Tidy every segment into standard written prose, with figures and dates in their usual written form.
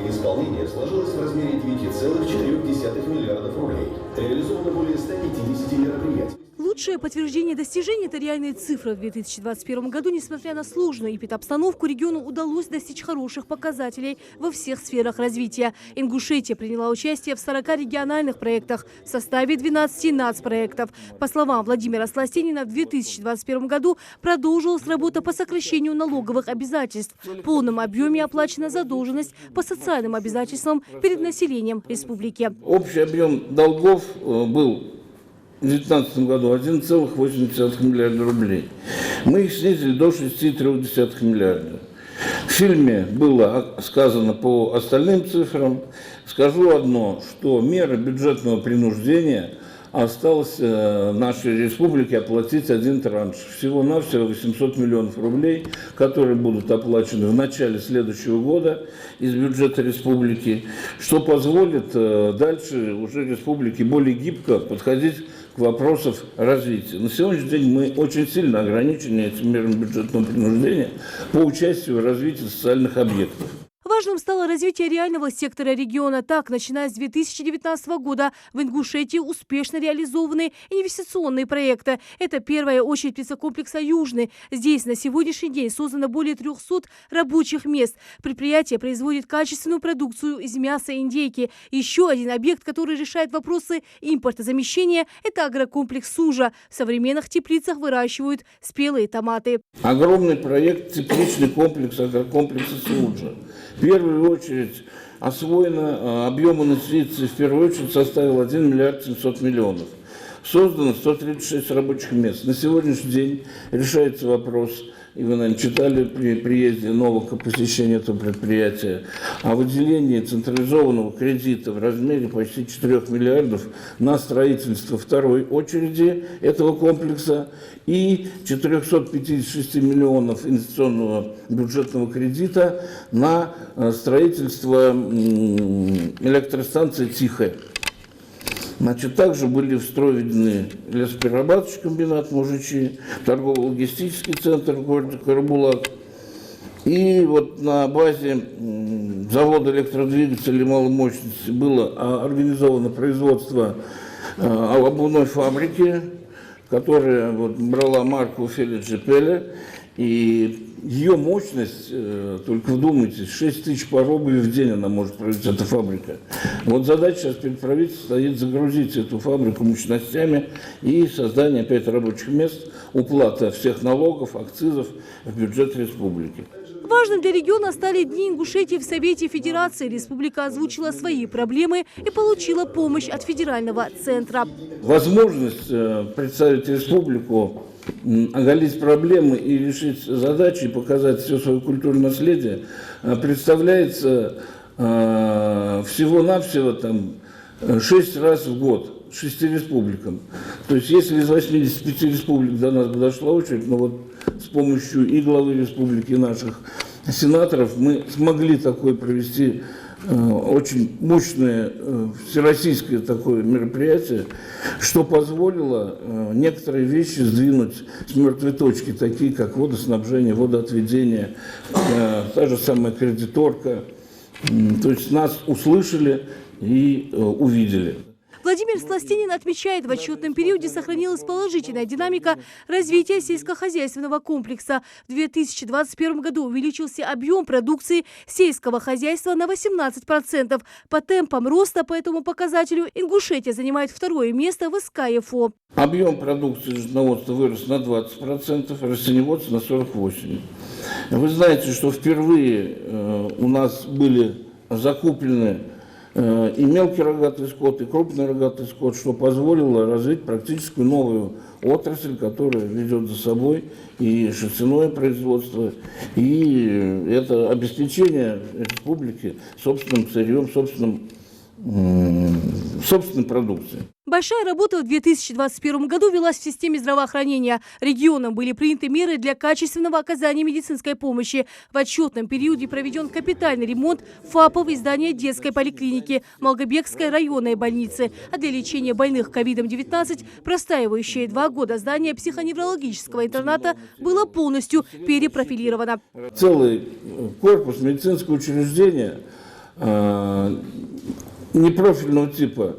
исполнение сложилось в размере 9,4 миллиардов рублей. Реализовано более 150 мероприятий. Лучшее подтверждение достижений – это реальные цифры. В 2021 году, несмотря на сложную эпидобстановку, региону удалось достичь хороших показателей во всех сферах развития. Ингушетия приняла участие в 40 региональных проектах в составе 12 нацпроектов. По словам Владимира Сластенина, в 2021 году продолжилась работа по сокращению налоговых обязательств. В полном объеме оплачена задолженность по социальным обязательствам перед населением республики. Общий объем долгов был в 2019 году 1,8 миллиарда рублей. Мы их снизили до 6,3 миллиарда. В фильме было сказано по остальным цифрам. Скажу одно, что меры бюджетного принуждения осталось нашей республике оплатить один транш. Всего-навсего 800 миллионов рублей, которые будут оплачены в начале следующего года из бюджета республики, что позволит дальше уже республике более гибко подходить к вопросам развития. На сегодняшний день мы очень сильно ограничены этими мерами бюджетного принуждения по участию в развитии социальных объектов. Важным стало развитие реального сектора региона. Так, начиная с 2019 года в Ингушетии успешно реализованы инвестиционные проекты. Это первая очередь птицекомплекса «Южный». Здесь на сегодняшний день создано более 300 рабочих мест. Предприятие производит качественную продукцию из мяса и индейки. Еще один объект, который решает вопросы импортозамещения – это агрокомплекс «Сужа». В современных теплицах выращивают спелые томаты. Огромный проект тепличный комплекс агрокомплекса «Сужа». В первую очередь освоено объем инвестиций, в первую очередь составил 1 миллиард 700 миллионов. Создано 136 рабочих мест. На сегодняшний день решается вопрос, и вы, наверное, читали при приезде Новака посещения этого предприятия, о выделении централизованного кредита в размере почти 4 миллиардов на строительство второй очереди этого комплекса и 456 миллионов инвестиционного бюджетного кредита на строительство электростанции «Тихая». Значит, также были в строй введены лесоперерабатывающий комбинат «Мужичи», торгово-логистический центр в городе Карабулак. И вот на базе завода электродвигателей малой мощности было организовано производство обувной фабрики, которая вот брала марку Фелиджи Пеле. И ее мощность, только вдумайтесь, 6 тысяч пар обуви в день она может произвести, эта фабрика. Вот задача сейчас перед правительством стоит загрузить эту фабрику мощностями и создание опять рабочих мест, уплата всех налогов, акцизов в бюджет республики. Важным для региона стали Дни Ингушетии в Совете Федерации. Республика озвучила свои проблемы и получила помощь от федерального центра. Возможность представить республику, оголить проблемы и решить задачи, и показать все свое культурное наследие, представляется всего-навсего 6 раз в год, 6 республикам. То есть если из 85 республик до нас дошла очередь, но вот с помощью и главы республики, и наших сенаторов мы смогли такое провести очень мощное всероссийское такое мероприятие, что позволило некоторые вещи сдвинуть с мертвой точки, такие как водоснабжение, водоотведение, та же самая кредиторка. То есть нас услышали и увидели. Владимир Сластенин отмечает, в отчетном периоде сохранилась положительная динамика развития сельскохозяйственного комплекса. В 2021 году увеличился объем продукции сельского хозяйства на 18%. По темпам роста по этому показателю Ингушетия занимает второе место в СКФО. Объем продукции животноводства вырос на 20%, растениеводства на 48%. Вы знаете, что впервые у нас были закуплены и мелкий рогатый скот, и крупный рогатый скот, что позволило развить практически новую отрасль, которая ведет за собой и шерстяное производство, и это обеспечение республики собственным сырьем, собственной продукцией. Большая работа в 2021 году велась в системе здравоохранения. Регионам были приняты меры для качественного оказания медицинской помощи. В отчетном периоде проведен капитальный ремонт ФАПов и здания детской поликлиники Малгобекской районной больницы. А для лечения больных ковидом-19 простаивающее 2 года здание психоневрологического интерната было полностью перепрофилировано. Целый корпус медицинского учреждения непрофильного типа,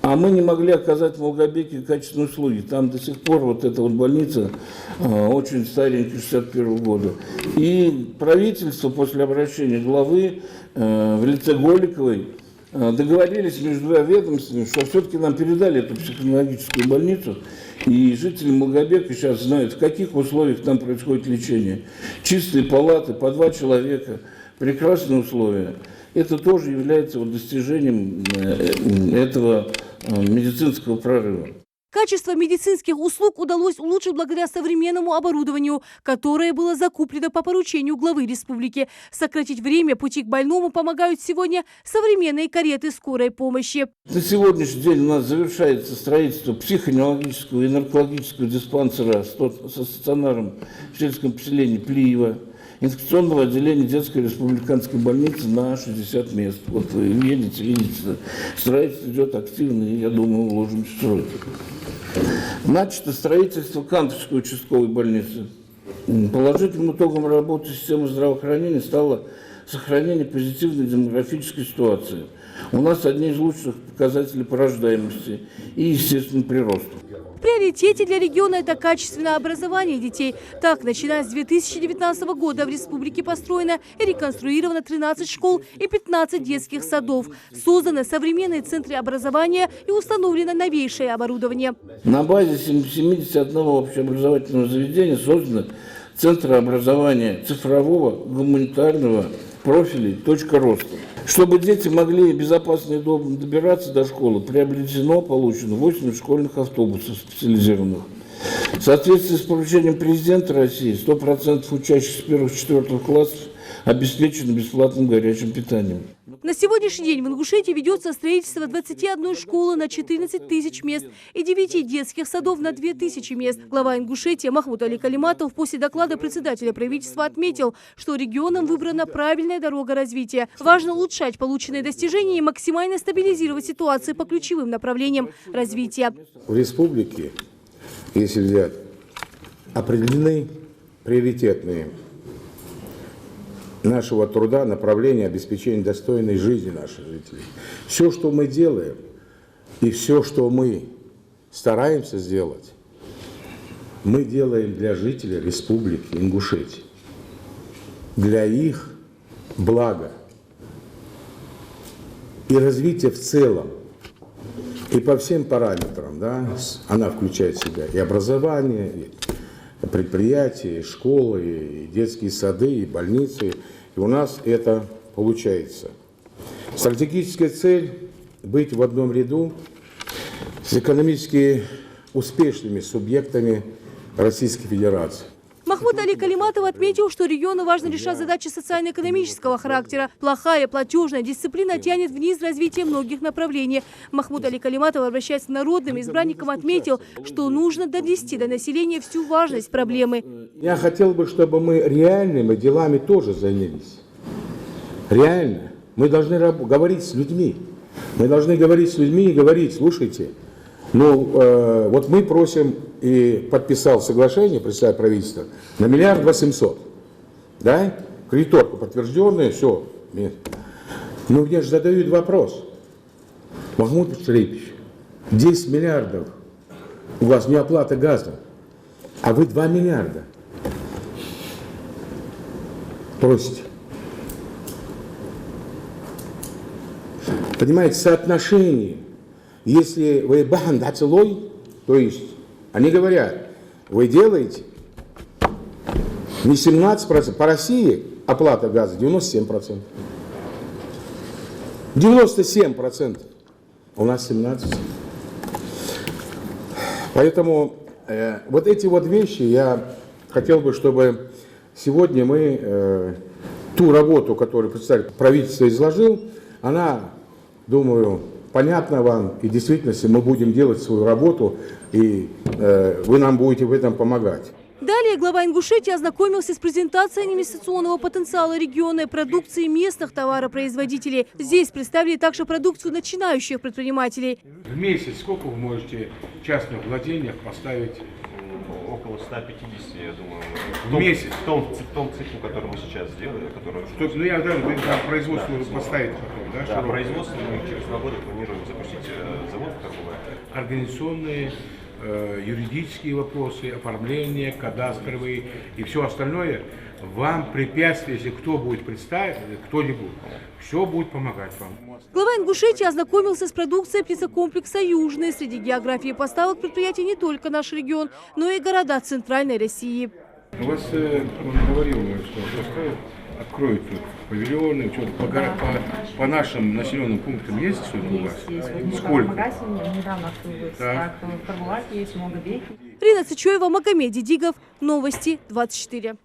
а мы не могли оказать в Малгобеке качественные услуги. Там до сих пор вот эта вот больница очень старенькая, 61 года. И правительство после обращения главы в лице Голиковой договорились между двумя ведомствами, что все-таки нам передали эту психоневрологическую больницу, и жители Малгобека сейчас знают, в каких условиях там происходит лечение. Чистые палаты, по 2 человека, прекрасные условия. Это тоже является вот достижением этого медицинского прорыва. Качество медицинских услуг удалось улучшить благодаря современному оборудованию, которое было закуплено по поручению главы республики. Сократить время пути к больному помогают сегодня современные кареты скорой помощи. На сегодняшний день у нас завершается строительство психоневрологического и наркологического диспансера со стационаром в сельском поселении Плиево, инфекционного отделения детской республиканской больницы на 60 мест. Вот вы видите, строительство идет активно, и я думаю, уложимся в сроки. Начато строительство Кантовской участковой больницы. Положительным итогом работы системы здравоохранения стало сохранение позитивной демографической ситуации. У нас одни из лучших показателей по рождаемости и естественному приросту. В приоритете для региона это качественное образование детей. Так, начиная с 2019 года в республике построено и реконструировано 13 школ и 15 детских садов. Созданы современные центры образования и установлено новейшее оборудование. На базе 71 общеобразовательного заведения созданы центры образования цифрового, гуманитарного профиля «Точка роста». Чтобы дети могли безопасно и удобно добираться до школы, получено 8 школьных автобусов специализированных. В соответствии с поручением президента России 100% учащихся 1-4 классов обеспечены бесплатным горячим питанием. На сегодняшний день в Ингушетии ведется строительство 21 школы на 14 тысяч мест и 9 детских садов на 2000 мест. Глава Ингушетии Махмуд Али Калиматов после доклада председателя правительства отметил, что регионам выбрана правильная дорога развития. Важно улучшать полученные достижения и максимально стабилизировать ситуацию по ключевым направлениям развития. В республике, если взять, определены приоритетные нашего труда направления обеспечения достойной жизни наших жителей. Все, что мы делаем, и все, что мы стараемся сделать, мы делаем для жителей республики Ингушетия, для их блага и развития в целом, и по всем параметрам. Да, она включает в себя и образование, и предприятия, и школы, и детские сады, и больницы. И у нас это получается. Стратегическая цель – быть в одном ряду с экономически успешными субъектами Российской Федерации. Махмуд Али Калиматов отметил, что региону важно решать задачи социально-экономического характера. Плохая платежная дисциплина тянет вниз развитие многих направлений. Махмуд Али Калиматов, обращаясь к народным избранникам, отметил, что нужно донести до населения всю важность проблемы. Я хотел бы, чтобы мы реальными делами тоже занялись. Реально. Мы должны говорить с людьми. Мы должны говорить с людьми и говорить: слушайте, вот мы просим, и подписал соглашение, представитель правительства, на 1 800 000 000. Да? Кредиторка подтвержденная, все. Но мне же задают вопрос. Махмуд Шарипович, 10 миллиардов у вас не оплата газа, а вы 2 миллиарда просите. Понимаете, соотношение. Если вы бахан дацелой, то есть они говорят, вы делаете не 17%, по России оплата газа 97%. 97%, у нас 17%. Поэтому вот эти вот вещи я хотел бы, чтобы сегодня мы ту работу, которую представитель правительства изложил, она, думаю, понятно вам, и действительно мы будем делать свою работу, и вы нам будете в этом помогать. Далее глава Ингушетии ознакомился с презентацией инвестиционного потенциала региона и продукции местных товаропроизводителей. Здесь представили также продукцию начинающих предпринимателей. В месяц сколько вы можете в частных владениях поставить около 150, я думаю, В месяц? В том цикле, который мы сейчас делаем. Ну я даже производство поставить потом, да? Да, производство мы через 2 года планируем запустить завод в Карбулаке. Организационные, юридические вопросы, оформление, кадастровые и все остальное, вам препятствие, если кто будет представить, кто-нибудь, все будет помогать вам. Глава Ингушетии ознакомился с продукцией птицекомплекса «Южный». Среди географии поставок предприятий не только наш регион, но и города Центральной России. У вас, он говорил, что откроют тут павильоны, по нашим населенным пунктам есть что-то у вас? Есть. Сколько? В магазине недавно открылось. Так, в Карбулаке есть много бейки. Рина Цычоева, Магомед Дидигов. Новости 24.